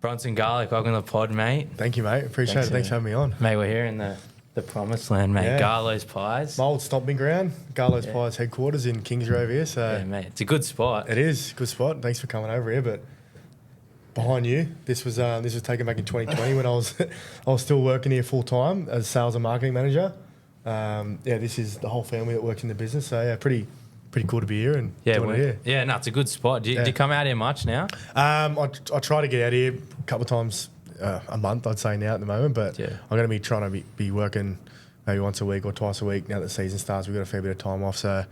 Bronson Garlick, welcome to the pod, mate. Thank you, mate. Appreciate it. Thanks for having me on. Mate, we're here in the promised land, mate. Yeah. Garlo's Pies. My old stomping ground, Garlo's Pies headquarters in Kings Road here. So Yeah, mate. It's a good spot. it is good spot. Thanks for coming over here. But behind you, this was taken back in 2020 when I was still working here full time as sales and marketing manager. This is the whole family that works in the business. So yeah, pretty cool to be here and doing it here. Yeah, no, it's a good spot. Do you come out here much now? I try to get out here a couple of times a month, I'd say now at the moment, but Yeah. I'm going to be trying to be working maybe once a week or twice a week now that the season starts. We've got a fair bit of time off, so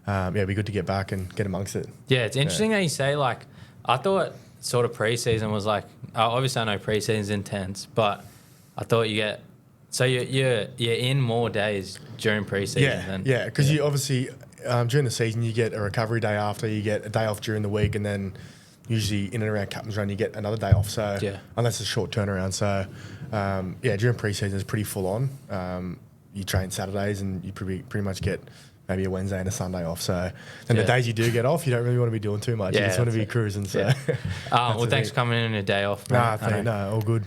it'd be good to get back and get amongst it. Yeah, it's interesting that you say, like, I thought sort of pre-season was like, obviously I know pre-season's intense, but I thought you get, so you're in more days during pre-season. Because you obviously during the season you get a recovery day after, you get a day off during the week, and then usually in and around captain's run you get another day off. So unless it's a short turnaround, so during pre-season it's pretty full on. You train Saturdays and you pretty much get maybe a Wednesday and a Sunday off. So the days you do get off, you don't really want to be doing too much. You just want to be cruising. So well, thanks for coming in a day off. No, all good.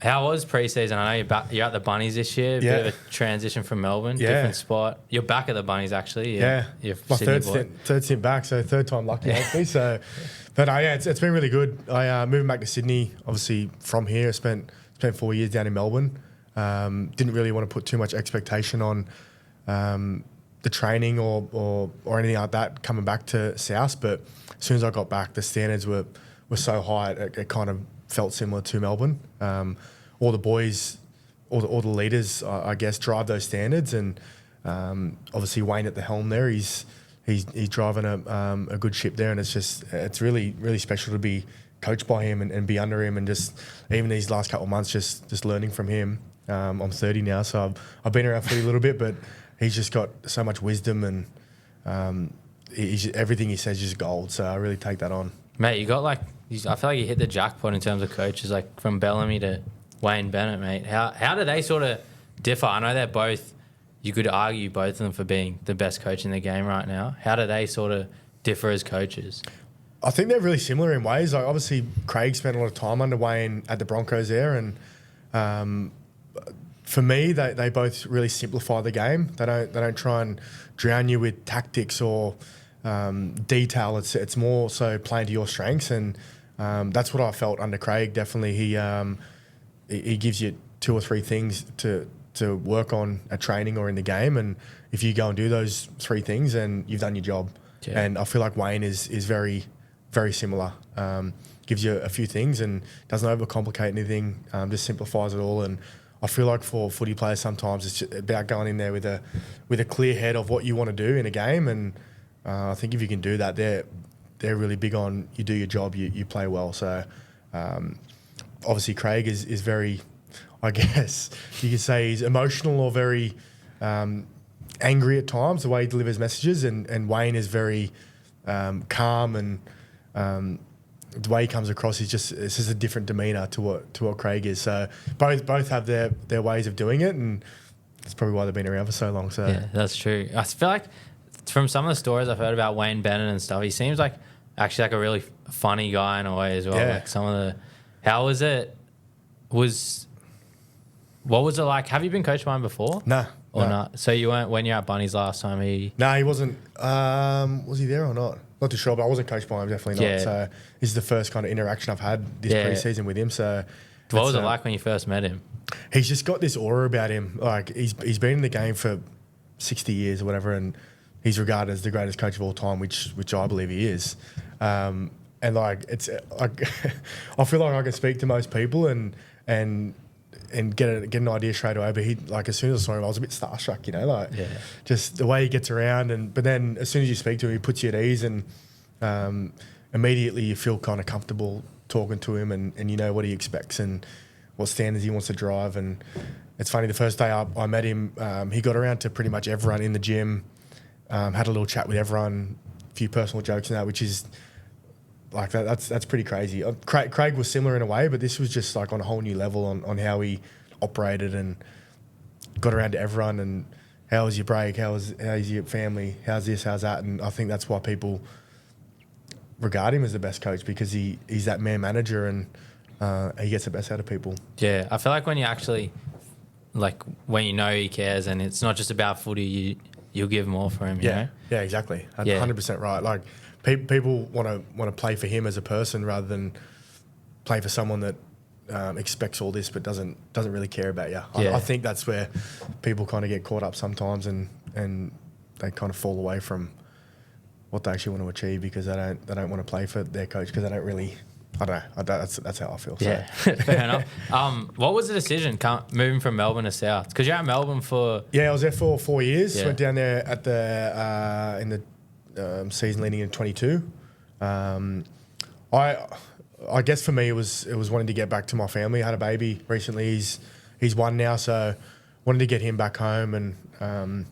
How was pre-season? I know you're at the Bunnies this year. Bit of a transition from Melbourne, different spot. You're back at the Bunnies actually. You're my Sydney third stint back, so third time lucky hopefully. So, but it's been really good. I moving back to Sydney, obviously from here. I spent 4 years down in Melbourne. Didn't really want to put too much expectation on the training or anything like that coming back to South. But as soon as I got back, the standards were so high, it kind of felt similar to Melbourne. All the boys, all the leaders, I guess, drive those standards, and obviously Wayne at the helm there, he's driving a good ship there, and it's really really special to be coached by him and be under him, and just even these last couple of months just learning from him. I'm 30 now, so I've been around footy a little bit, but he's just got so much wisdom, and everything he says is just gold. So I really take that on. Mate, you got I feel like you hit the jackpot in terms of coaches, like from Bellamy to Wayne Bennett, mate. How do they sort of differ? I know they're both, you could argue both of them for being the best coach in the game right now. How do they sort of differ as coaches? I think they're really similar in ways. Like obviously Craig spent a lot of time under Wayne at the Broncos there, and for me, they both really simplify the game. They don't try and drown you with tactics or detail. It's more so playing to your strengths, and that's what I felt under Craig. Definitely, he gives you 2 or 3 things to work on at training or in the game, and if you go and do those 3 things, then you've done your job. Yeah. And I feel like Wayne is very very similar. Gives you a few things and doesn't overcomplicate anything. Just simplifies it all. And I feel like for footy players sometimes it's just about going in there with a clear head of what you want to do in a game, and I think if you can do that, they're really big on you do your job, you play well. So obviously Craig is very, I guess you could say he's emotional or very angry at times, the way he delivers messages, and Wayne is very calm, and the way he comes across is it's just a different demeanour to what Craig is. So both have their ways of doing it, and that's probably why they've been around for so long. So yeah, that's true. I feel like from some of the stories I've heard about Wayne Bennett and stuff, he seems like actually like a really funny guy in a way as well. Yeah. Like some of the, how was it? What was it like? Have you been coached by him before? Nah. Or not? So you weren't, when you were at Bunnies last time, he wasn't. Was he there or not? Not too sure, but I wasn't coached by him, definitely not. Yeah. So this is the first kind of interaction I've had this pre-season with him. So what was it like when you first met him? He's just got this aura about him. Like he's been in the game for 60 years or whatever, and he's regarded as the greatest coach of all time, which I believe he is. And like it's like I feel like I can speak to most people and get an idea straight away. But he, like, as soon as I saw him, I was a bit starstruck, just the way he gets around. But then as soon as you speak to him, he puts you at ease, and immediately you feel kind of comfortable talking to him, and you know what he expects and what standards he wants to drive. And it's funny, the first day I met him, he got around to pretty much everyone in the gym, had a little chat with everyone, a few personal jokes and that, which is like that's pretty crazy. Craig was similar in a way, but this was just like on a whole new level on how he operated and got around to everyone. And how was your break? How's your family? How's this? How's that? And I think that's why people regard him as the best coach, because he's that man manager, and he gets the best out of people. Yeah, I feel like when you actually, like, when you know he cares and it's not just about footy, you'll give more for him, you know? Yeah, exactly. Yeah. 100% right. Like, people want to play for him as a person rather than play for someone that expects all this but doesn't really care about you. Yeah. I think that's where people kind of get caught up sometimes and they kind of fall away from what they actually want to achieve because they don't want to play for their coach because they don't really. I don't know. That's how I feel. So. Yeah, fair enough. What was the decision moving from Melbourne to South? Because you're at Melbourne for... Yeah, I was there for 4 years. Yeah. Went down there at the in the season leading in 22. I guess for me it was wanting to get back to my family. I had a baby recently. He's 1 now, so wanted to get him back home and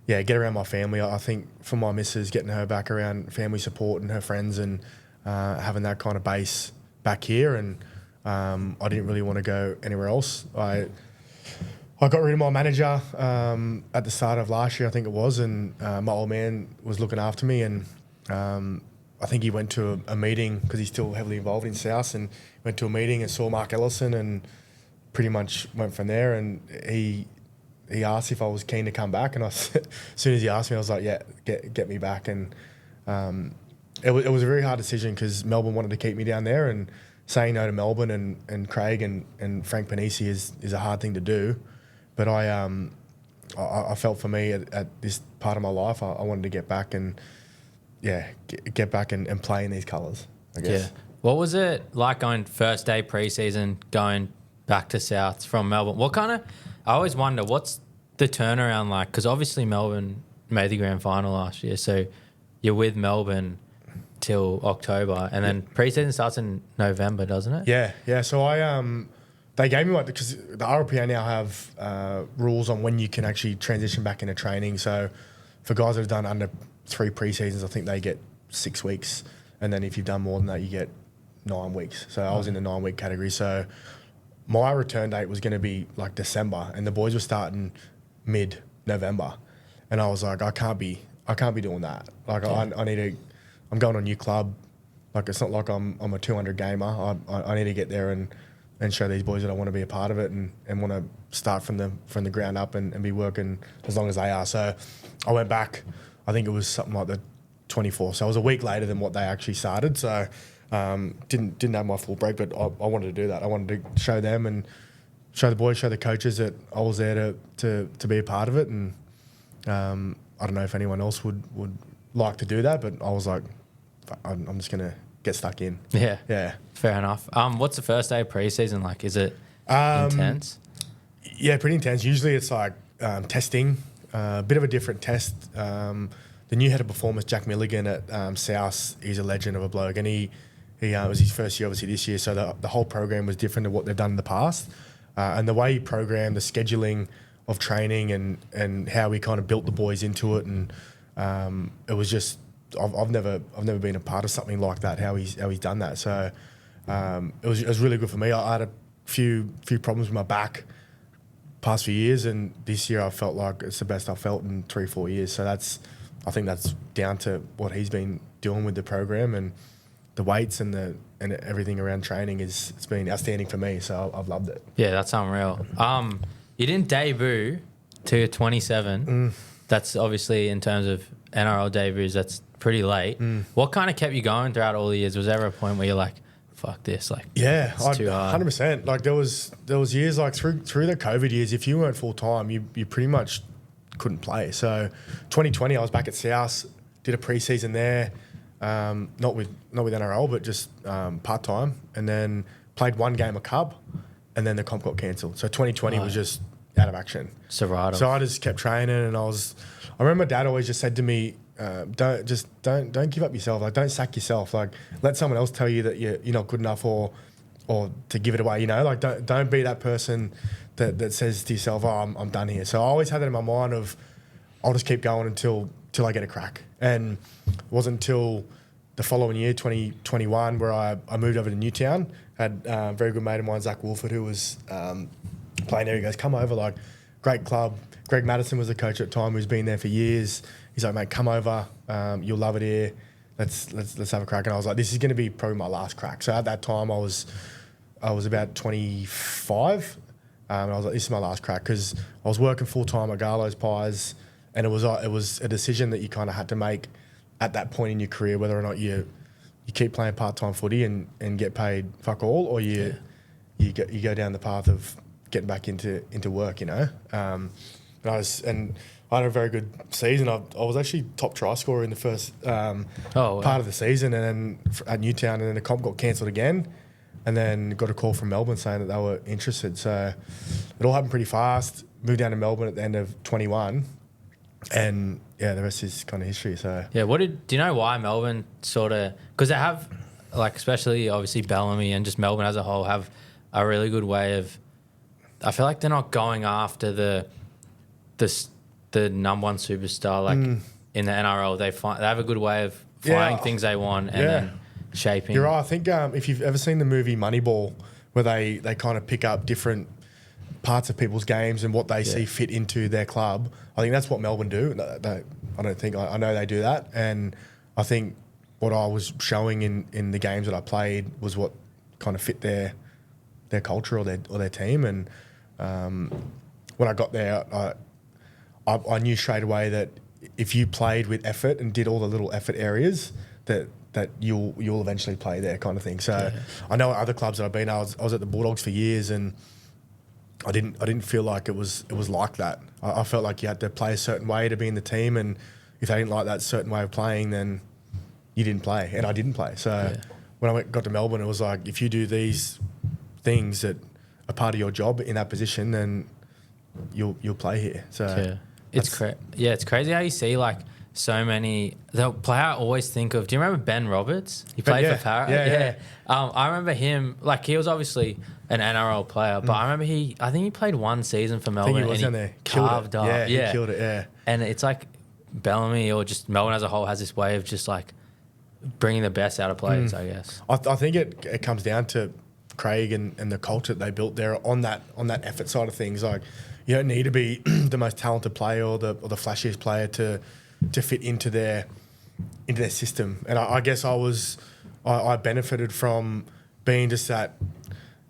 get around my family. I think for my missus, getting her back around family support and her friends and having that kind of base back here, and I didn't really want to go anywhere else. I got rid of my manager at the start of last year, I think it was, and my old man was looking after me, and I think he went to a meeting because he's still heavily involved in South, and went to a meeting and saw Mark Ellison and pretty much went from there. And he asked if I was keen to come back, and as soon as he asked me, I was like, yeah, get me back. And it was a very hard decision because Melbourne wanted to keep me down there, and saying no to Melbourne and Craig and Frank Panisi is a hard thing to do. But I felt for me at this part of my life, I wanted to get back and get back and play in these colours, I guess. Yeah. What was it like going first day pre-season, going back to South from Melbourne? I always wonder, what's the turnaround like? Because obviously Melbourne made the grand final last year, so you're with Melbourne till October, and then pre-season starts in November, doesn't it? Yeah. So they gave me because the RPA now have rules on when you can actually transition back into training. So for guys that have done under 3 pre-seasons, I think they get 6 weeks, and then if you've done more than that, you get 9 weeks. So I was in the 9-week category. So my return date was going to be like December, and the boys were starting mid-November, and I was like, I can't be doing that. Like I need to. I'm going to a new club. Like, it's not like I'm a 200 gamer. I need to get there and show these boys that I want to be a part of it and want to start from the ground up and be working as long as they are. So I went back. I think it was something like the 24th. So I was a week later than what they actually started. So didn't have my full break, but I wanted to do that. I wanted to show them and show the boys, show the coaches that I was there to be a part of it. And I don't know if anyone else would like to do that, but I was like, I'm just gonna get stuck in. Yeah. Fair enough. What's the first day of pre-season like? Is it intense? Yeah, pretty intense. Usually it's like testing, a bit of a different test. The new head of performance, Jack Milligan at South, he's a legend of a bloke, and he was his first year, obviously this year, so the whole program was different to what they've done in the past, and the way he programmed the scheduling of training and how we kind of built the boys into it, and it was just I've never been a part of something like that. How he's done that. So it was really good for me. I had a few problems with my back past few years, and this year I felt like it's the best I've felt in 3-4 years. So I think that's down to what he's been doing with the program and the weights and everything around training. It's been outstanding for me. So I've loved it. Yeah, that's unreal. You didn't debut to 27. That's obviously, in terms of NRL debuts, that's pretty late. What kind of kept you going throughout all the years? Was there ever a point where you're like, fuck this, like, it's too hard? 100%. Like there was years like through the COVID years, if you weren't full time, you pretty much couldn't play. So 2020, I was back at South, did a pre-season there, not with NRL, but just part time, and then played 1 game of Cup, and then the comp got cancelled. So 2020 was just out of action. So I just kept training, and I remember my dad always just said to me, don't give up yourself. Like, don't sack yourself. Like, let someone else tell you that you're not good enough or to give it away. You know, like don't be that person that says to yourself, oh, I'm done here. So I always had that in my mind of I'll just keep going until I get a crack. And it wasn't until the following year, 2021, where I moved over to Newtown. Had a very good mate of mine, Zach Wolford, who was playing there. He goes, come over, like, great club. Greg Madison was the coach at the time, who's been there for years. He's like, mate, come over. You'll love it here. Let's have a crack. And I was like, this is going to be probably my last crack. So at that time, I was I was about 25. And I was like, this is my last crack, because I was working full time at Garlo's Pies, and it was a decision that you kind of had to make at that point in your career, whether or not you keep playing part time footy and get paid fuck all, or you go down the path of getting back into work, you know. And I had a very good season. I was actually top try scorer in the first part of the season, and then at Newtown, and then the comp got cancelled again. And then got a call from Melbourne saying that they were interested. So it all happened pretty fast. Moved down to Melbourne at the end of 21. And, yeah, the rest is kind of history. So yeah, do you know why Melbourne sort of... Because they have, like, especially, obviously, Bellamy and just Melbourne as a whole have a really good way of... I feel like they're not going after the number one superstar, like, in the NRL. They have a good way of finding things they want and then... shaping. You're right. I think if you've ever seen the movie Moneyball, where they kind of pick up different parts of people's games and what they see fit into their club, I think that's what Melbourne do. I know they do that, and I think what I was showing in the games that I played was what kind of fit their culture or their team. And when I got there, I knew straight away that if you played with effort and did all the little effort areas, that you'll eventually play there, kind of thing. So I know at other clubs that I've been, I was at the Bulldogs for years, and I didn't feel like it was like that. I felt like you had to play a certain way to be in the team, and if they didn't like that certain way of playing, then you didn't play, and I didn't play. So when I got to Melbourne, it was like, if you do these things that are part of your job in that position, then you'll play here. So it's crazy how you see like so many. The player I always think of. Do you remember Ben Roberts? He played for Parramatta. Yeah. I remember him. Like, he was obviously an NRL player, but I remember I think he played one season for Melbourne. I think he was and down there. Carved up. Yeah, he killed it. Yeah. And it's like Bellamy or just Melbourne as a whole has this way of just like bringing the best out of players. I guess. I think it comes down to Craig and the culture that they built there on that effort side of things. Like, you don't need to be the most talented player or the flashiest player to fit into their system. And I guess I benefited from being just that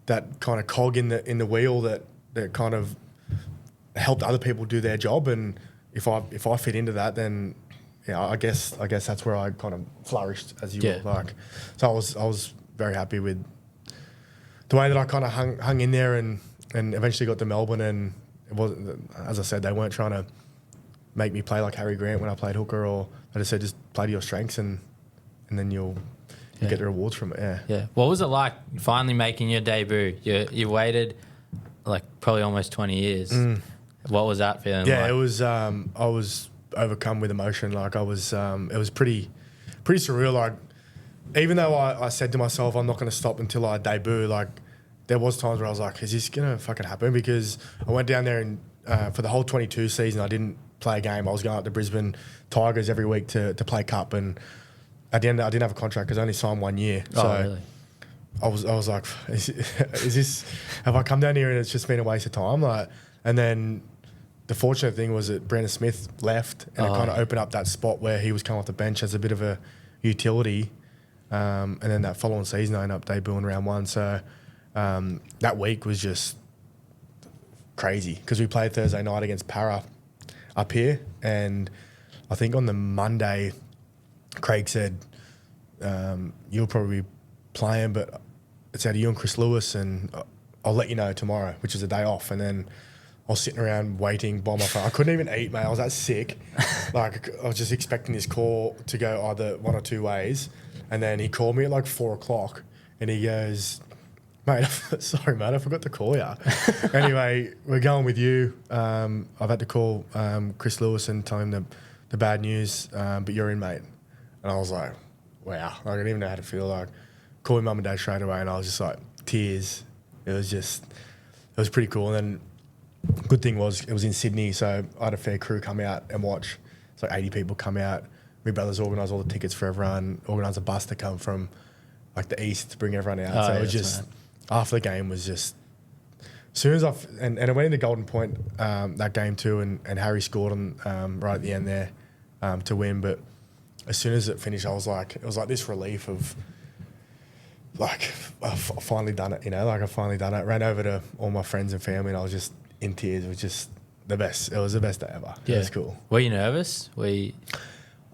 kind of cog in the wheel that kind of helped other people do their job. And if I fit into that, then I guess that's where I kind of flourished, as you will like. So I was very happy with the way that I kind of hung in there and eventually got to Melbourne. And it wasn't, as I said, they weren't trying to make me play like Harry Grant when I played hooker, or I just said, just play to your strengths and then you'll get the rewards from it. Yeah. What was it like finally making your debut? You waited like probably almost 20 years. What was that feeling like? Yeah, it was. I was overcome with emotion. Like, I was. It was pretty surreal. Like, even though I said to myself, I'm not going to stop until I debut. Like, there was times where I was like, is this going to fucking happen? Because I went down there and for the whole 22 season, I didn't play a game. I was going up to Brisbane Tigers every week to play cup, and at the end I didn't have a contract because I only signed 1 year. So really? I was like, is this? Have I come down here and it's just been a waste of time? Like, and then the fortunate thing was that Brandon Smith left, and it kind of opened up that spot where he was coming off the bench as a bit of a utility. And then that following season, I ended up debuting round 1. So that week was just crazy because we played Thursday night against Para up here, and I think on the Monday, Craig said, you'll probably be playing, but it's out of you and Chris Lewis, and I'll let you know tomorrow, which is a day off. And then I was sitting around waiting by my phone. I couldn't even eat, mate. I was that sick. Like, I was just expecting this call to go either one or two ways. And then he called me at like 4 o'clock, and he goes, mate, sorry, mate, I forgot to call you. Anyway, we're going with you. I've had to call Chris Lewis and tell him the bad news, but you're in, mate. And I was like, wow. Like, I didn't even know how to feel. Like, called my mum and dad straight away, and I was just like, tears. It was pretty cool. And then good thing was it was in Sydney, so I had a fair crew come out and watch. It's like 80 people come out. My brothers organised all the tickets for everyone, organised a bus to come from like the east to bring everyone out. So it was just... Mad. After the game was just, as soon as and I went into Golden Point that game too, and Harry scored on right at the end there to win. But as soon as it finished, it was like this relief of, like I've finally done it, like I've finally done it. Ran over to all my friends and family and I was just in tears. It was just the best. It was the best day ever. Yeah. It was cool. Were you nervous?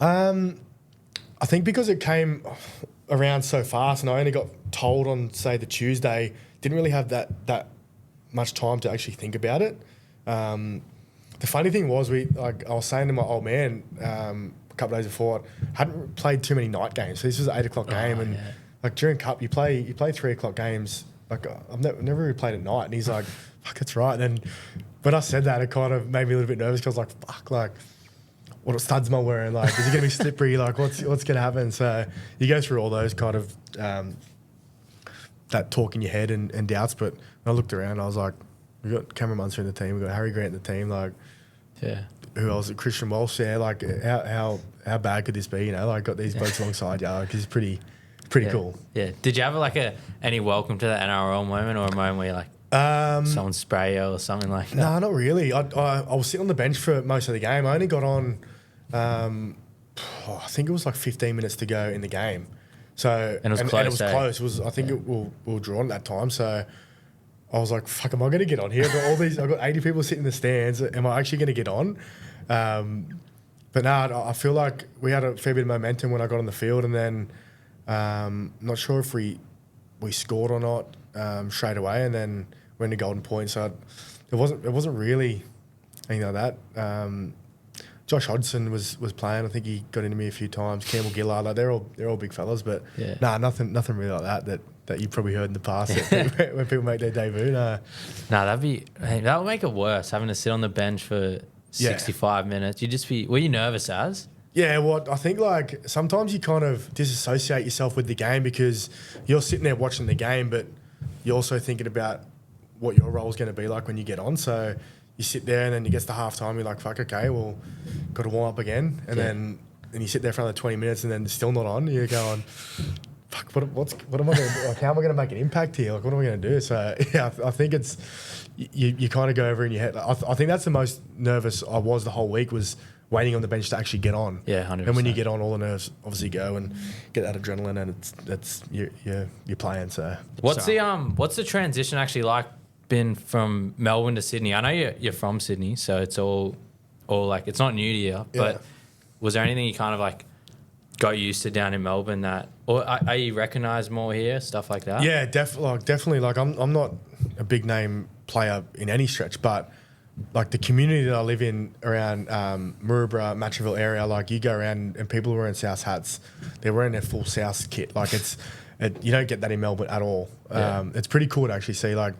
I think because it came around so fast and I only got told on, say, the Tuesday, didn't really have that much time to actually think about it. The funny thing was, I was saying to my old man a couple of days before, I hadn't played too many night games. So this was an 8 o'clock game, and like during Cup, you play 3 o'clock games. Like I've never really played at night, and he's like, "Fuck, that's right." And then when I said that, it kind of made me a little bit nervous because I was like, "Fuck, like what studs am I wearing? Like, is it gonna be slippery? Like, what's gonna happen?" So you go through all those kind of that talk in your head and doubts. But when I looked around, I was like, "We got Cameron Munster in the team. We got Harry Grant in the team. Like, yeah, who else? Christian Welch. Yeah, like how bad could this be? Like, got these blokes alongside you. Like, it's pretty cool." Yeah. Did you have like any welcome to the NRL moment or a moment where you're like, someone spray you or something like that? No, not really. I was sitting on the bench for most of the game. I only got on, I think it was like 15 minutes to go in the game. So and it was close. Close. It was, I think we were drawn at that time. So I was like, "Fuck, am I going to get on here? I've got I've got 80 people sitting in the stands. Am I actually going to get on?" But no, I feel like we had a fair bit of momentum when I got on the field, and then not sure if we scored or not straight away, and then went to golden point. So it wasn't really anything like that. Josh Hodgson was playing. I think he got into me a few times. Campbell Gillard, like they're all big fellas, but nothing really like that you probably heard in the past when people make their debut. No, that would make it worse having to sit on the bench for 65 minutes. Were you nervous as? Yeah, well, I think like sometimes you kind of disassociate yourself with the game because you're sitting there watching the game, but you're also thinking about what your role is going to be like when you get on. So you sit there and then it gets to half time, you're like, "Fuck, okay, well, got to warm up again." And then you sit there for another 20 minutes and then it's still not on. You're going, "Fuck, what am I going to, like, how am I going to make an impact here? Like, what am I going to do?" So yeah, I think it's, you kind of go over in your head. I think that's the most nervous I was the whole week, was waiting on the bench to actually get on. Yeah, 100%. And when you get on, all the nerves obviously go and get that adrenaline, and you're playing. So what's the transition actually like been from Melbourne to Sydney? I know you're from Sydney, so it's all like it's not new to you. But was there anything you kind of like got used to down in Melbourne or are you recognised more here, stuff like that? Yeah, definitely. Like I'm not a big name player in any stretch, but like the community that I live in around Maryborough, Matraville area, like you go around and people are wearing South hats. They're wearing their full South kit. Like you don't get that in Melbourne at all. It's pretty cool to actually see. Like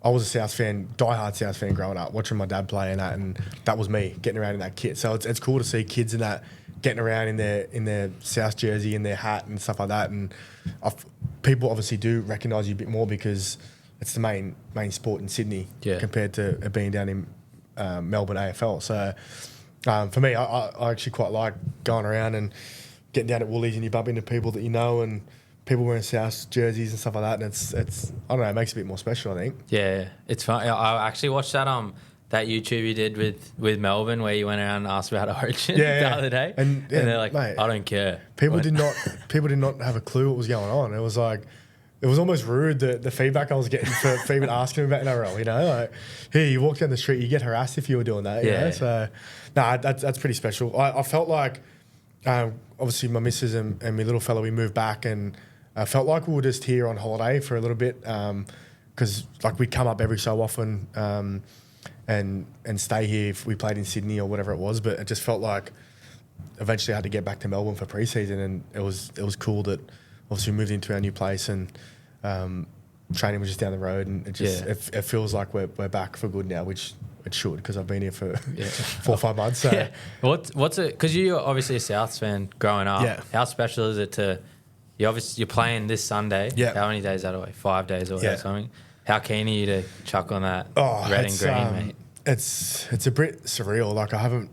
I was a South fan, diehard South fan growing up, watching my dad play in that, and that was me getting around in that kit. So it's cool to see kids in that getting around in their South jersey and their hat and stuff like that. And people obviously do recognise you a bit more because it's the main sport in Sydney compared to it being down in Melbourne AFL. So for me, I actually quite like going around and getting down at Woolies and you bump into people that you know and people wearing South jerseys and stuff like that. And it's I don't know, it makes it a bit more special, I think. Yeah, it's fun. I actually watched that YouTube you did with Melbourne where you went around and asked about Origin the other day. And they're like, mate, "I don't care." People did not have a clue what was going on. It was like, it was almost rude, the feedback I was getting for even asking about NRL, like, hey, you walk down the street, you get harassed if you were doing that, you know? So, that's pretty special. I felt like, obviously my missus and my little fella, we moved back and I felt like we were just here on holiday for a little bit because like we'd come up every so often and stay here if we played in Sydney or whatever it was, but it just felt like eventually I had to get back to Melbourne for pre-season, and it was cool that obviously we moved into our new place and training was just down the road, and it feels like we're back for good now, which it should, because I've been here for 4 or 5 months. So what's it? Because you're obviously a Souths fan growing up. Yeah. How special is it to you're playing this Sunday? Yeah. How many days is that away? 5 days away or something? How keen are you to chuck on that red and green, mate? It's a bit surreal. Like I haven't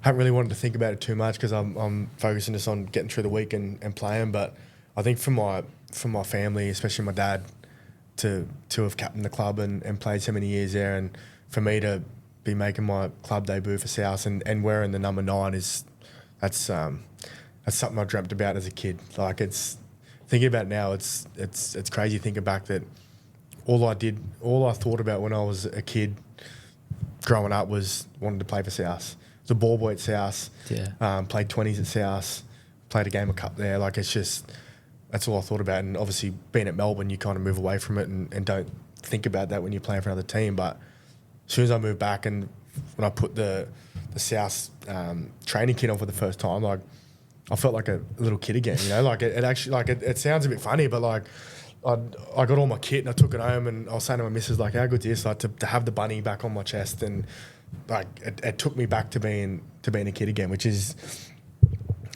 really wanted to think about it too much because I'm focusing just on getting through the week and playing. But I think for my family, especially my dad, to have captained the club and played so many years there, and for me to be making my club debut for South and wearing the number 9 that's something I dreamt about as a kid. Like it's thinking about it now, it's crazy thinking back that all I thought about when I was a kid growing up was wanting to play for South. I was a ball boy at South. Yeah. Played 20s at South. Played a game of cup there. Like, it's just, that's all I thought about. And obviously being at Melbourne, you kind of move away from it and don't think about that when you're playing for another team. But as soon as I moved back and when I put the South training kit on for the first time, like, I felt like a little kid again, you know. Like, it actually, like, it sounds a bit funny, but like, I got all my kit and I took it home and I was saying to my missus, like, how good's this? Like, to have the bunny back on my chest, and like it took me back to being a kid again, which is,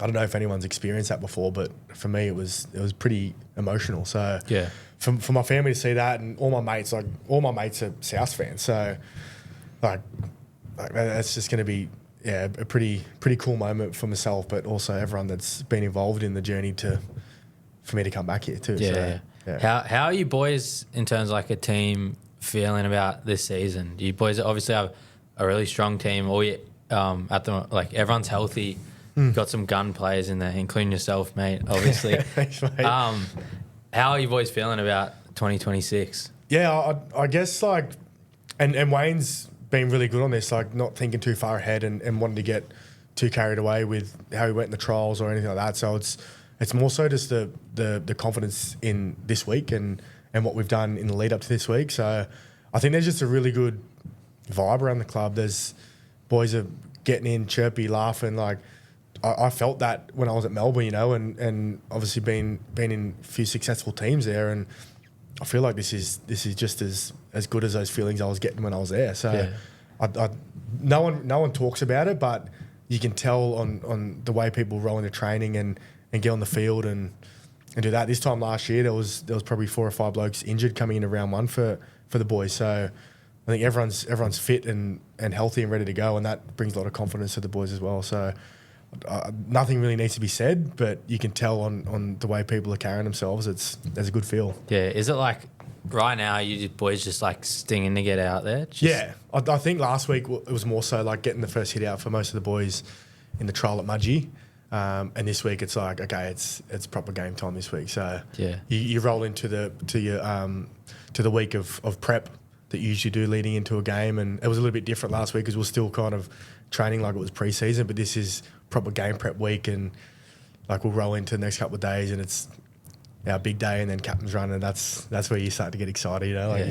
I don't know if anyone's experienced that before, but for me it was pretty emotional. So yeah, for my family to see that, and all my mates are South fans, so like that's just going to be a pretty cool moment for myself, but also everyone that's been involved in the journey for me to come back here too. Yeah. So, yeah. How are you boys in terms of like a team feeling about this season? You boys obviously have a really strong team. All you, at the like everyone's healthy. Got some gun players in there, including yourself, mate. Obviously. Thanks, mate. How are you boys feeling about 2026? Yeah, I guess like, and Wayne's been really good on this, like not thinking too far ahead and wanting to get too carried away with how he went in the trials or anything like that. So it's more so just the confidence in this week and what we've done in the lead up to this week. So I think there's just a really good vibe around the club. There's boys are getting in, chirpy, laughing. Like I felt that when I was at Melbourne, you know, and obviously been in a few successful teams there, and I feel like this is just as good as those feelings I was getting when I was there. So no one talks about it, but you can tell on the way people roll into training and get on the field and do that. This time last year, there was probably 4 or 5 blokes injured coming into round 1 for the boys. So I think everyone's fit and healthy and ready to go, and that brings a lot of confidence to the boys as well. So nothing really needs to be said, but you can tell on the way people are carrying themselves. There's a good feel. Yeah. Is it like right now you boys just like stinging to get out there? Yeah. I think last week it was more so like getting the first hit out for most of the boys in the trial at Mudgee. And this week it's like, okay, it's proper game time this week. So you roll into the week of prep that you usually do leading into a game, and it was a little bit different last week because we're still kind of training like it was pre-season, but this is proper game prep week, and like we'll roll into the next couple of days and it's our big day, and then captain's run, and that's where you start to get excited, you know, like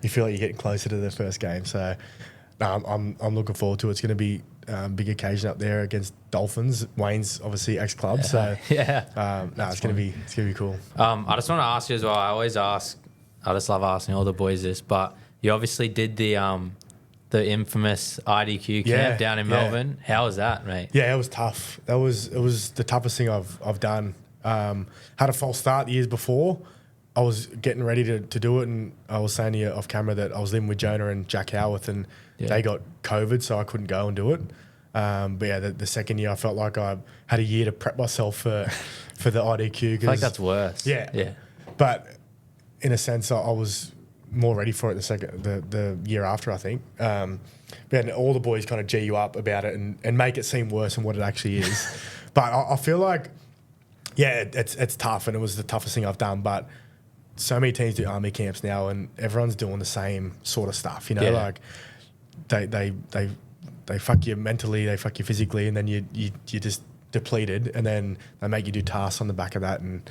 you feel like you're getting closer to the first game. So I'm looking forward to it. It's going to be big occasion up there against Dolphins. Wayne's obviously ex-club, so it's going to be cool. I just want to ask you as well. I just love asking all the boys this, but you obviously did the infamous IDQ camp down in Melbourne. How was that, mate? Yeah, it was tough. It was the toughest thing I've done. Had a false start the years before. I was getting ready to do it, and I was saying to you off camera that I was living with Jonah and Jack Howarth, and they got COVID, so I couldn't go and do it. But yeah, the second year I felt like I had a year to prep myself for the IDQ. I feel like that's worse. Yeah. But in a sense, I was more ready for it the year after, I think. But all the boys kind of G you up about it and make it seem worse than what it actually is. But I feel like, it's tough, and it was the toughest thing I've done. But so many teams do army camps now, and everyone's doing the same sort of stuff. You know, like they fuck you mentally, they fuck you physically, and then you're just depleted, and then they make you do tasks on the back of that. And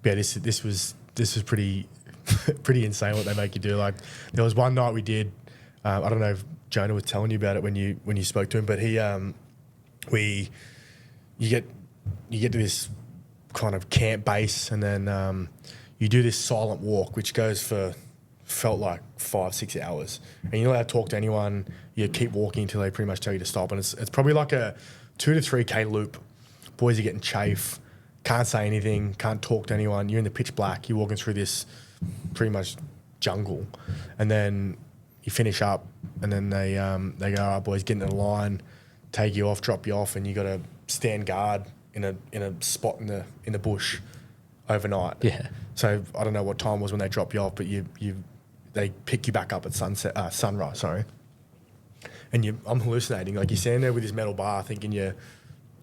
this was pretty insane what they make you do. Like there was one night we did. I don't know if Jonah was telling you about it when you spoke to him, but he you get to this kind of camp base, and then you do this silent walk, which felt like 5-6 hours, and you're not allowed to talk to anyone. You keep walking until they pretty much tell you to stop, and it's probably like a 2 to 3K loop. Boys are getting chafe, can't say anything, can't talk to anyone. You're in the pitch black. You're walking through this pretty much jungle, and then you finish up, and then they go, all right, boys, get in the line, take you off, drop you off, and you got to stand guard in a spot in the bush overnight. Yeah. So I don't know what time it was when they drop you off, but they pick you back up at sunrise. Sorry. And I'm hallucinating. Like you're standing there with this metal bar, thinking you're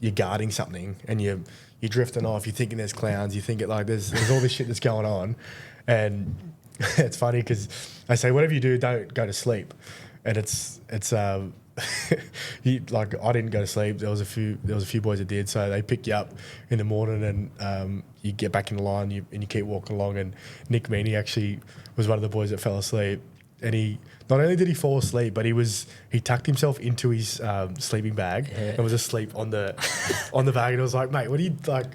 you're guarding something and you're drifting off. You're thinking there's clowns. You think there's all this shit that's going on, and it's funny because I say whatever you do, don't go to sleep, and it's I didn't go to sleep. There was a few boys that did, so they pick you up in the morning and you get back in the line and you keep walking along. And Nick Meaney actually was one of the boys that fell asleep, and he not only did he fall asleep, but he tucked himself into his sleeping bag and was asleep on the bag. And I was like, mate, what do you like?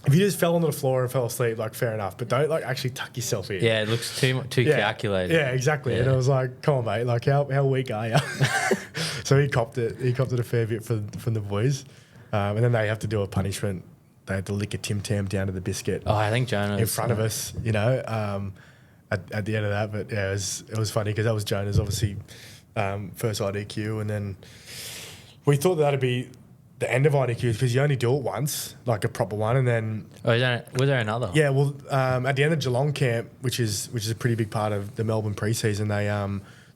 If you just fell onto the floor and fell asleep, fair enough, but don't actually tuck yourself in. Yeah, it looks too calculated. Yeah, exactly. Yeah. And I was like, come on, mate, how weak are you? So he copped it. He copped it a fair bit from the boys, and then they have to do a punishment. They had to lick a Tim Tam down to the biscuit. Oh, I think Jonah in front of us, at the end of that. But yeah, it was funny because that was Jonah's obviously first IDQ, and then we thought that'd be the end of IDQs because you only do it once, like a proper one, and then was there another? Yeah, well, at the end of Geelong camp, which is a pretty big part of the Melbourne preseason,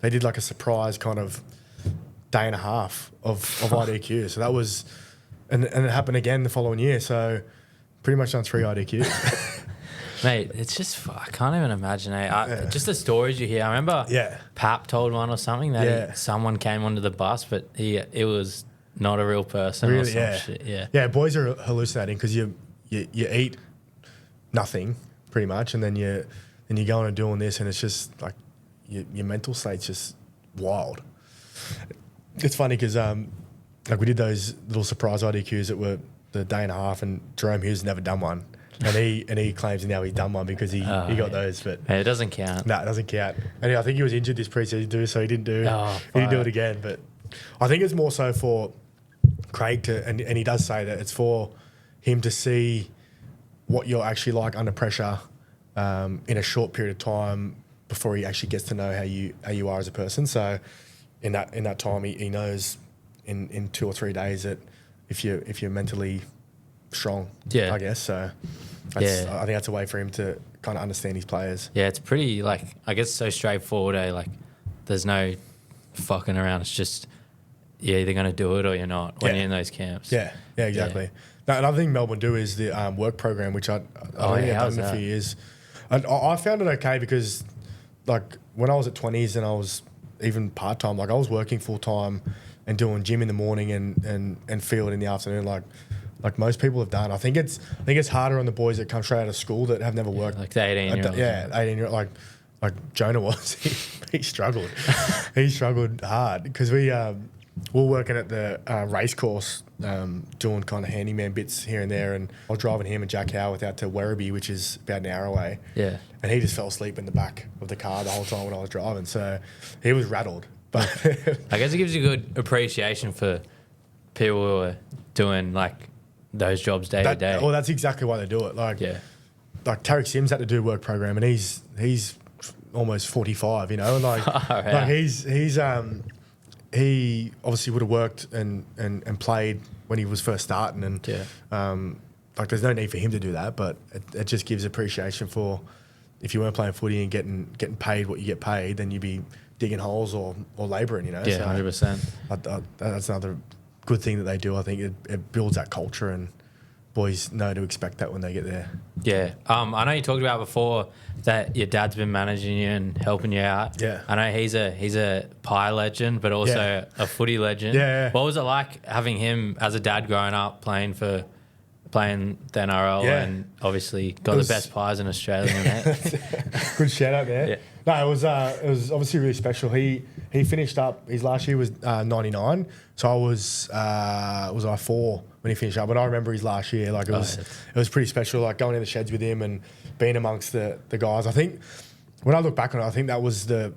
they did like a surprise kind of day and a half of IDQ. So that was, and it happened again the following year. So pretty much done 3 IDQs. Mate, it's just, I can't even imagine. Just the stories you hear. I remember Pap told one or something that someone came onto the bus, but it was not a real person or some shit. Yeah, boys are hallucinating because you eat nothing pretty much, and then you go on and doing this, and it's just like your mental state's just wild. It's funny because we did those little surprise IDQs that were the day and a half, and Jerome Hughes never done one. And he claims now he's done one because he got those, but it doesn't count. No, it doesn't count. And I think he was injured this preseason too, so he didn't do it again. But I think it's more so for Craig to, and he does say that it's for him to see what you're actually like under pressure in a short period of time before he actually gets to know how you are as a person. So in that time, he knows in 2 or 3 days that if you're mentally strong, I guess. So I think that's a way for him to kind of understand his players. Yeah, it's pretty, I guess so straightforward, there's no fucking around. It's just you're either going to do it or you're not when you're in those camps. Yeah, exactly. Yeah. Now, another thing Melbourne do is the work program, which I don't think I've done in a few years. And I found it okay because when I was at 20s and I was even part-time, I was working full-time and doing gym in the morning and field in the afternoon, like most people have done. I think it's harder on the boys that come straight out of school that have never worked. Like the 18-year-olds. Yeah, 18-year-old. Like Jonah was. He struggled. He struggled hard because we were working at the race course doing kind of handyman bits here and there, and I was driving him and Jack Howarth out to Werribee, which is about an hour away. Yeah. And he just fell asleep in the back of the car the whole time when I was driving. So he was rattled. But I guess it gives you good appreciation for people who are doing those jobs day to day. Well, that's exactly why they do it. Like Tarek Sims had to do a work program, and he's almost 45, and he obviously would have worked and played when he was first starting, and there's no need for him to do that, but it just gives appreciation for if you weren't playing footy and getting paid what you get paid, then you'd be digging holes or labouring, Yeah, 100%. That's another good thing that they do. I think it builds that culture, and boys know to expect that when they get there. Yeah. I know you talked about before that your dad's been managing you and helping you out. Yeah. I know he's a pie legend, but also a footy legend. Yeah. What was it like having him as a dad growing up playing the NRL and obviously got the best pies in Australia, mate? Good shout out there. Yeah. No, it was obviously really special. He finished up, his last year was 99, so I was I 4 when he finished up, but I remember his last year, it was pretty special, going in the sheds with him and being amongst the guys. I think when I look back on it, I think that was the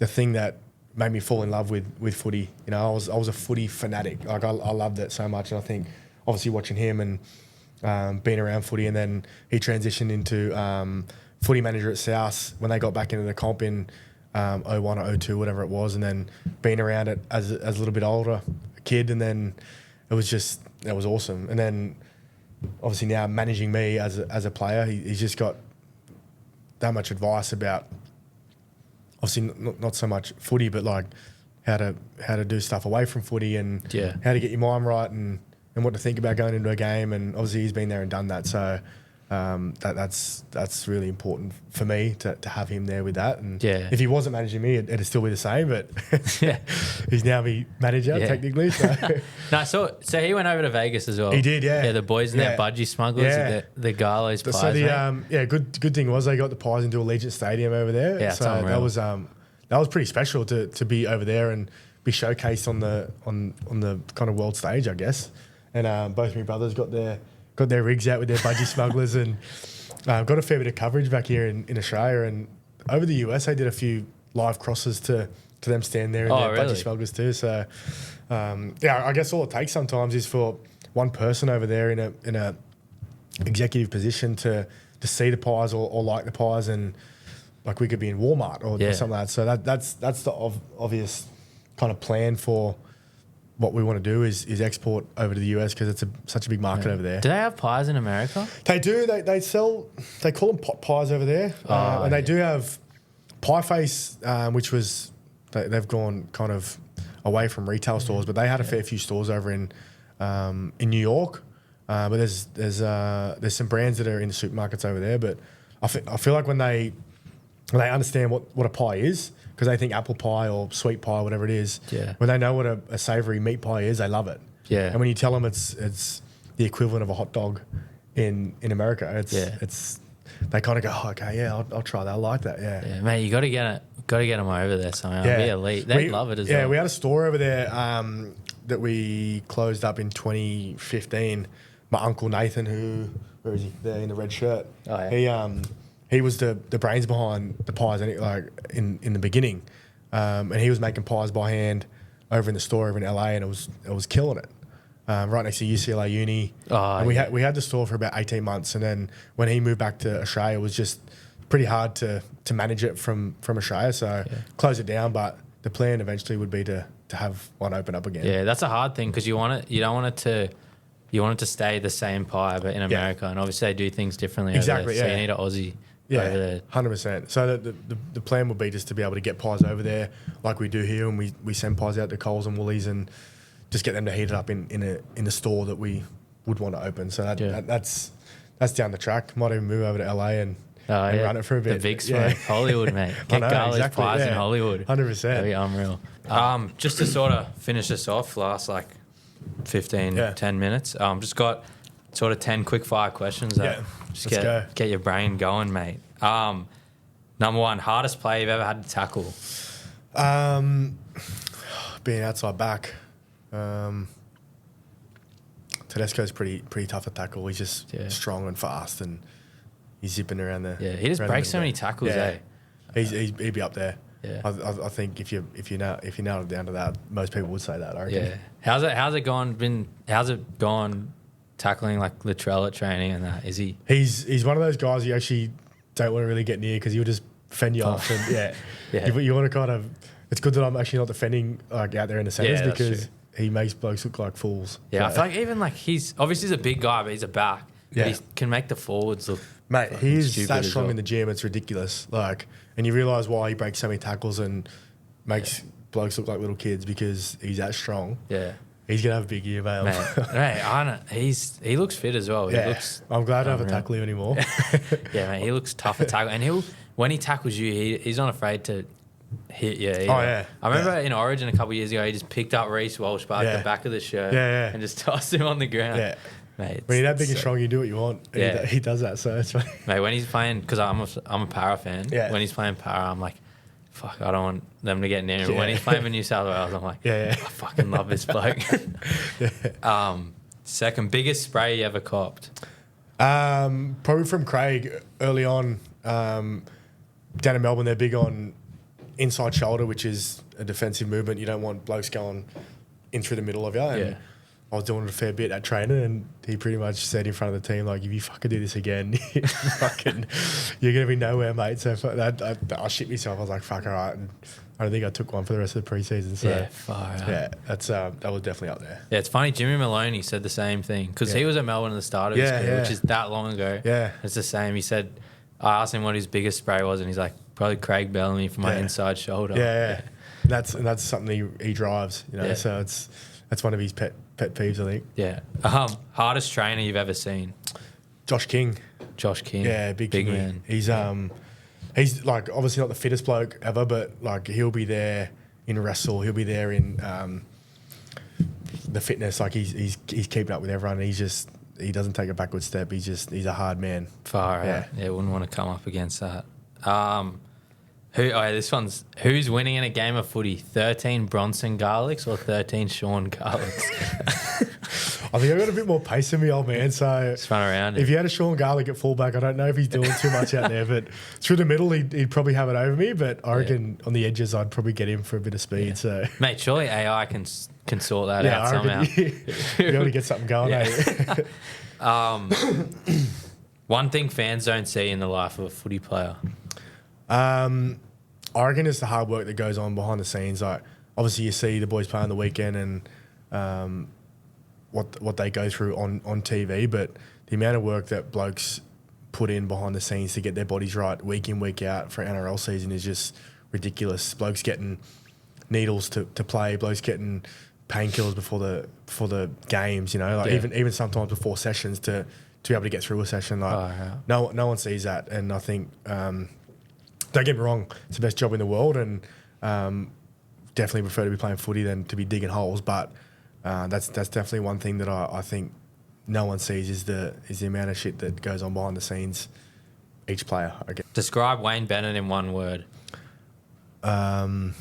thing that made me fall in love with footy. I was a footy fanatic. I loved it so much, and I think obviously watching him and being around footy, and then he transitioned into footy manager at South when they got back into the comp in 01 or 02, whatever it was, and then being around it as a little bit older kid, and then it was awesome. And then obviously now managing me as a player, he's just got that much advice about obviously not so much footy, but how to do stuff away from footy and how to get your mind right and and what to think about going into a game. And obviously he's been there and done that. So that's really important for me to have him there with that. And if he wasn't managing me, it'd still be the same. But he's now my manager technically. So so he went over to Vegas as well. He did, yeah. Yeah, the boys in their budgie smugglers, the Garlo's pies. So good thing was they got the pies into Allegiant Stadium over there. Yeah, so that was pretty special to be over there and be showcased on the kind of world stage, I guess. And both my brothers got their rigs out with their budgie smugglers, and got a fair bit of coverage back here in Australia. And over the US, they did a few live crosses to them stand there in their budgie smugglers too. So I guess all it takes sometimes is for one person over there in a executive position to see the pies or like the pies, and like we could be in Walmart or something like that. So that's the obvious kind of plan for what we want to do is export over to the US because it's such a big market over there. Do they have pies in America? They do. They call them pot pies over there. And they do have Pie Face, which was, they've gone kind of away from retail stores, but they had a fair few stores over in New York. But there's some brands that are in the supermarkets over there. But I feel like when they understand what a pie is, because they think apple pie or sweet pie, whatever it is, when they know what a savoury meat pie is, they love it. Yeah. And when you tell them it's the equivalent of a hot dog in America, it's they kind of go, oh, okay, yeah, I'll try that. I like that. Yeah. Yeah, mate, you got to get them over there somehow. Yeah. Be elite. They love it as well. Yeah, we had a store over there that we closed up in 2015. My uncle Nathan, where is he? There in the red shirt. Oh, yeah. He was the brains behind the pies, in the beginning, and he was making pies by hand over in the store over in LA, and it was killing it. Right next to UCLA Uni, and we had the store for about 18 months, and then when he moved back to Australia, it was just pretty hard to manage it from Australia, so close it down. But the plan eventually would be to have one open up again. Yeah, that's a hard thing because you want it to stay the same pie, but in America, and obviously they do things differently. Exactly. Over there, so you need an Aussie. Yeah, 100%. So the plan would be just to be able to get pies over there like we do here, and we send pies out to Coles and Woolies and just get them to heat it up in a store that we would want to open. So that's down the track. Might even move over to LA and run it for a bit. The big smoke, Hollywood, mate. Get Garlo's pies in Hollywood. 100%. That'd be unreal. Just to sort of finish this off, last 10 minutes. Just got sort of 10 quick fire questions that get your brain going, mate. Number one, hardest play you've ever had to tackle? Being outside back. Tedesco's pretty tough to tackle. He's just strong and fast, and he's zipping around there. Yeah, he just breaks so many tackles, He'd be up there. Yeah. I think if you nailed it down to that, most people would say that, I reckon. Yeah. How's it gone tackling Latrell at training and that? Is he? He's one of those guys you actually don't want to really get near because he'll just fend you off, and you want to kind of. It's good that I'm actually not defending out there in the centres because he makes blokes look like fools. Yeah, I feel like he's a big guy, but he's a back. Yeah. He can make the forwards look. Mate, he's that strong in the gym. It's ridiculous. And you realise why he breaks so many tackles and makes blokes look like little kids because he's that strong. Yeah. He's gonna have a big year, mate. I know. He looks fit as well. Yeah. I'm glad I don't have to tackle him anymore. Yeah, mate. He looks tough to tackle, and when he tackles you, he's not afraid to hit you either. Oh yeah. I remember in Origin a couple of years ago, he just picked up Reece Walsh by the back of the shirt, and just tossed him on the ground. Yeah. Mate, when you're that big and strong, you do what you want. Yeah. He does that, so it's funny. Mate, when he's playing, because I'm a Para fan. Yeah. When he's playing Para, I'm like, fuck, I don't want them to get near him. When he's playing for New South Wales, I'm like, I fucking love this bloke. Second biggest spray you ever copped? Probably from Craig early on. Down in Melbourne, they're big on inside shoulder, which is a defensive movement. You don't want blokes going in through the middle of you. And I was doing it a fair bit at training, and he pretty much said in front of the team, if you fucking do this again, you're going to be nowhere, mate. So I shit myself. I was like, fuck, all right. And I don't think I took one for the rest of the preseason. So that's that was definitely up there. Yeah, it's funny. Jimmy Maloney said the same thing because he was at Melbourne at the start of his career, which is that long ago. Yeah, it's the same. He said, I asked him what his biggest spray was, and he's like, probably Craig Bellamy for my inside shoulder. Yeah. That's something he drives, So That's one of his pet peeves, I think. Yeah. Hardest trainer you've ever seen? Josh King. Josh King. Yeah, big Kingy. man. He's like obviously not the fittest bloke ever, but like he'll be there in wrestle. He'll be there in the fitness. Like he's keeping up with everyone. And he doesn't take a backward step. He's a hard man. Far out. Yeah, wouldn't want to come up against that. Who's winning in a game of footy? 13 Bronson Garlicks or 13 Sean Garlicks? I think I've got a bit more pace than me, old man. So just run around. If you had a Sean Garlick at fullback, I don't know if he's doing too much out there, but through the middle, he'd probably have it over me. But I reckon on the edges, I'd probably get him for a bit of speed. Yeah. So, mate, surely AI can sort that out somehow. You're able to get something going. One thing fans don't see in the life of a footy player. I reckon it's the hard work that goes on behind the scenes. Like obviously, you see the boys play on the weekend and what they go through on TV, but the amount of work that blokes put in behind the scenes to get their bodies right week in, week out for NRL season is just ridiculous. Blokes getting needles to play, blokes getting painkillers before the games, even sometimes before sessions to be able to get through a session. No one sees that, and I think don't get me wrong, it's the best job in the world, and definitely prefer to be playing footy than to be digging holes, but that's definitely one thing that I think no one sees is the amount of shit that goes on behind the scenes. Each player, I guess. Describe Wayne Bennett in one word. I'll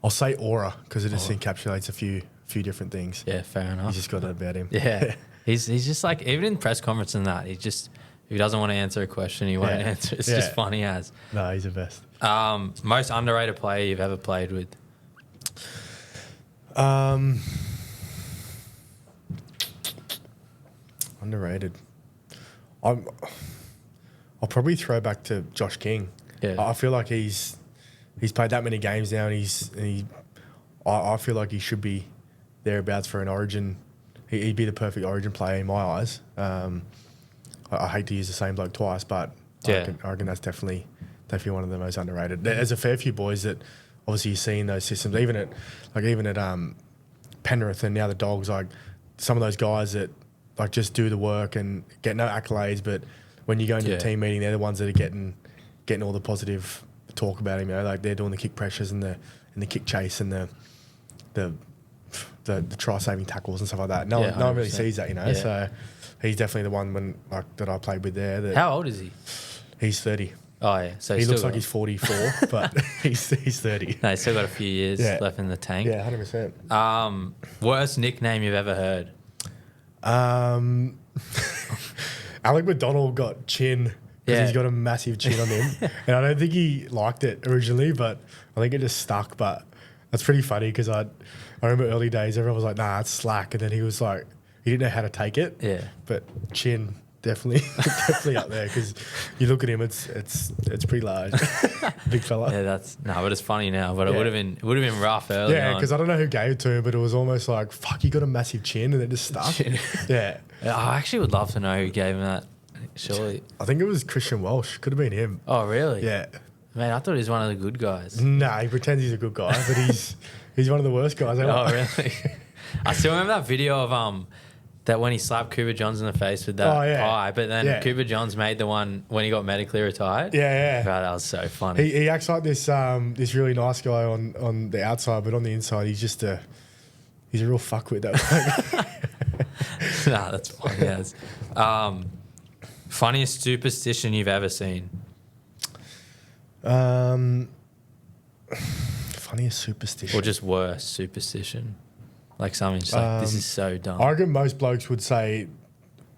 say aura because it just encapsulates a few different things. Yeah, fair enough. He's just got that about him. Yeah, he's just like, even in press conference and that, if he doesn't want to answer a question, he won't answer. It's just funny as. No, he's the best. Most underrated player you've ever played with? Underrated. I'll probably throw back to Josh King. Yeah. I feel like he's played that many games now, and I feel like he should be thereabouts for an Origin. He'd be the perfect Origin player in my eyes. I hate to use the same bloke twice, but I reckon that's definitely one of the most underrated. There's a fair few boys that obviously you see in those systems, even at Penrith and now the Dogs, like some of those guys that like just do the work and get no accolades, but when you go into the team meeting, they're the ones that are getting all the positive talk about him. Like they're doing the kick pressures and the kick chase and the try saving tackles and stuff like that. No one really sees that, Yeah. So he's definitely the one that I played with there. How old is he? He's 30. Oh yeah, so he looks like he's 44, but he's 30. No, he's still got a few years left in the tank. Yeah, 100%. Worst nickname you've ever heard? Alec MacDonald got chin because he's got a massive chin on him, and I don't think he liked it originally, but I think it just stuck. But that's pretty funny because I remember early days everyone was like, "Nah, it's slack," and then he was like, he didn't know how to take it. Yeah, but chin. Definitely up there because you look at him, it's pretty large, big fella. Yeah, but it's funny now. But it would have been rough early. Yeah, because I don't know who gave it to him, but it was almost like, fuck, you got a massive chin, and it just stuck. Yeah, I actually would love to know who gave him that. Surely, I think it was Christian Welch. Could have been him. Oh, really? Yeah. Man, I thought he was one of the good guys. Nah, he pretends he's a good guy, but he's one of the worst guys ever. Oh, really? I still remember that video of that when he slapped Cooper Johns in the face with that eye, but then Cooper Johns made the one when he got medically retired. Yeah. Bro, that was so funny. He acts like this really nice guy on the outside, but on the inside he's just he's a real fuckwit. Nah, that's funny. Yes. Funniest superstition you've ever seen? Funniest superstition, or just worst superstition? Like something just like, this is so dumb. I reckon most blokes would say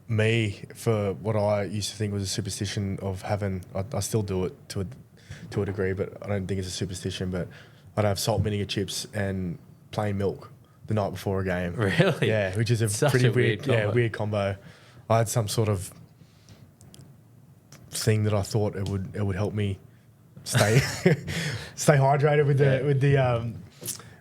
me for what I used to think was a superstition of having, I still do it to a degree, but I don't think it's a superstition, but I'd have salt vinegar chips and plain milk the night before a game. Really? Yeah, which is a pretty weird combo. I had some sort of thing that I thought it would help me stay hydrated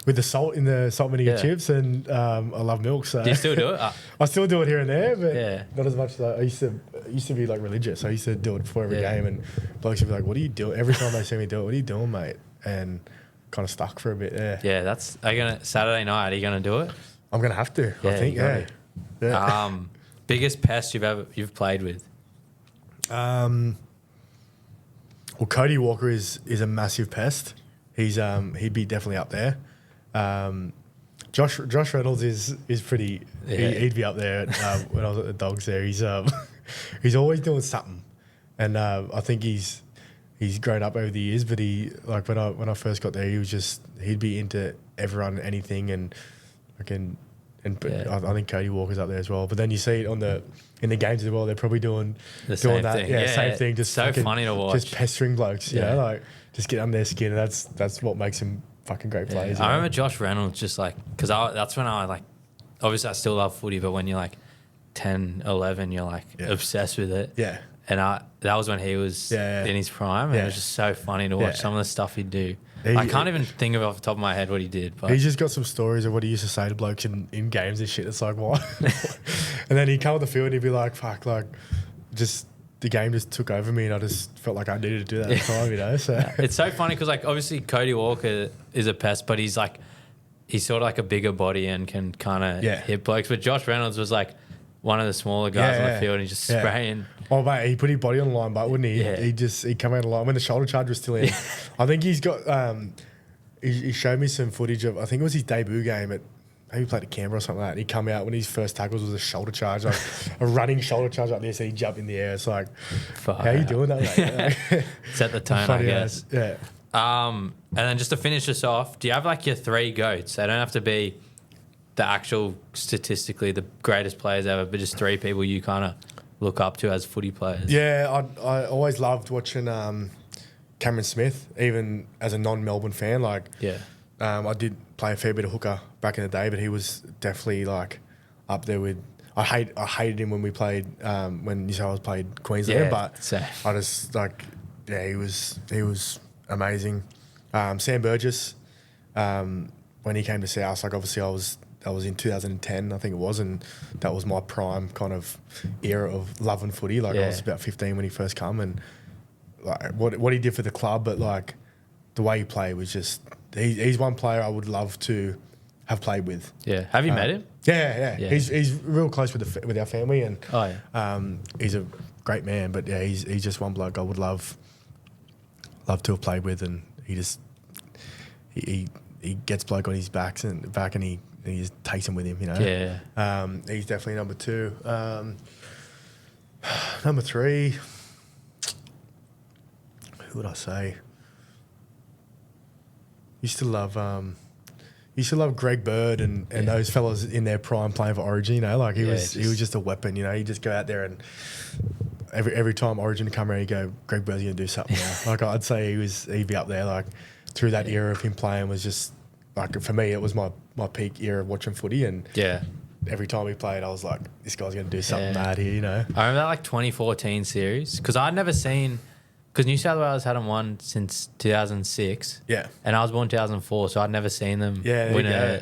with the salt in the salt vinegar chips, and I love milk. So do you still do it? I still do it here and there, but not as much as I used to be like religious. I used to do it before every game, and blokes would be like, "What are you doing?" Every time they see me do it, "What are you doing, mate?" And kind of stuck for a bit there. Yeah, that's. Are you gonna Saturday night? Are you gonna do it? I'm gonna have to. I think. you Yeah. gotta. Biggest pest you've played with? Well, Cody Walker is a massive pest. He'd be definitely up there. Josh Reynolds is pretty. Yeah. He'd be up there when I was at the Dogs. There, he's he's always doing something, and I think he's grown up over the years. But when I first got there, he'd be into everyone, anything, and I think Cody Walker's up there as well. But then you see it in the games as well. They're probably doing The same that, thing. same thing. Just so funny to watch. just pestering blokes. Yeah. You know, like just get under their skin. And that's what makes them fucking great players. I remember Josh Reynolds just like because that's when I like. Obviously, I still love footy, but when you're like 10, 11, you're like obsessed with it. Yeah. And that was when he was in his prime. And it was just so funny to watch some of the stuff he'd do. I can't even think of off the top of my head what he did. But he's just got some stories of what he used to say to blokes in games and shit. It's like, what? And then he'd come on the field and he'd be like, fuck, like, just the game just took over me and I just felt like I needed to do that at the time, you know? So it's so funny because, like, obviously Cody Walker is a pest, but he's sort of like a bigger body and can kind of hit blokes. But Josh Reynolds was like one of the smaller guys on the field and he's just spraying. Oh, mate, he put his body on the line, but wouldn't he? Yeah. He'd come out of the line when the shoulder charge was still in. I think he's got, he showed me some footage of, I think it was his debut game at, maybe he played at Canberra or something like that. And he'd come out when his first tackles was a shoulder charge, like a running shoulder charge like this, and he'd jump in the air. It's like, how are you doing that, mate? Set the tone, I guess. Yeah. And then just to finish us off, do you have like your 3 GOATs? They don't have to be the actual statistically the greatest players ever, but just 3 people you kind of look up to as footy players. Yeah, I always loved watching Cameron Smith, even as a non-Melbourne fan. Like, I did play a fair bit of hooker back in the day, but he was definitely like up there with. I hated him when we played when New South Wales played Queensland, but same. I just like he was amazing. Sam Burgess, when he came to South, like obviously that was in 2010, I think it was, and that was my prime kind of era of loving footy. Like I was about 15 when he first come, and like what he did for the club, but like the way he played was just he's one player I would love to have played with. Yeah, have you met him? Yeah. He's real close with our family, and he's a great man. But yeah, he's just one bloke I would love to have played with, and he gets bloke on his back and he just takes him with him, you know. Yeah. He's definitely number 2. Number 3. Who would I say? Used to love Greg Bird and those fellas in their prime playing for Origin. You know, like he was just a weapon. You know, you just go out there and every time Origin would come around, you go, Greg Bird's gonna do something now. Like I'd say he'd be up there. Like through that era of him playing was just like for me, it was my peak era of watching footy. And every time he played, I was like, this guy's gonna do something mad here. You know, I remember that like 2014 series because I'd never seen. Because New South Wales hadn't won since 2006. Yeah. And I was born 2004, so I'd never seen them win a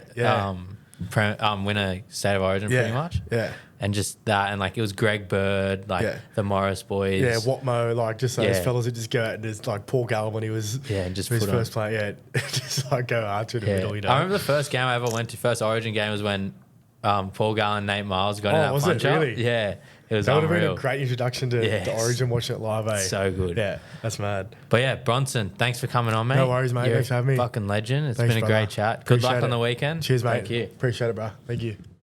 State of Origin pretty much. Yeah. And just that, and like it was Greg Bird, like the Morris boys. Yeah, Watmo, like just those fellas who just go out and just like Paul Gallen when he was and just his put first play. Yeah, just like go hard through the middle, you know. I remember the first game I ever went to, first Origin game was when Paul Gallen and Nate Miles got in that was punch it up. really? Yeah. It was that would unreal. have been a great introduction to Origin watching it live, eh? So good. Yeah, that's mad. But yeah, Bronson, thanks for coming on, mate. No worries, mate. You're thanks for having me. Fucking legend. It's Thanks, been a brother. great chat. Good luck Appreciate on it. the weekend. Cheers, mate. Thank you. Appreciate it, bro. Thank you.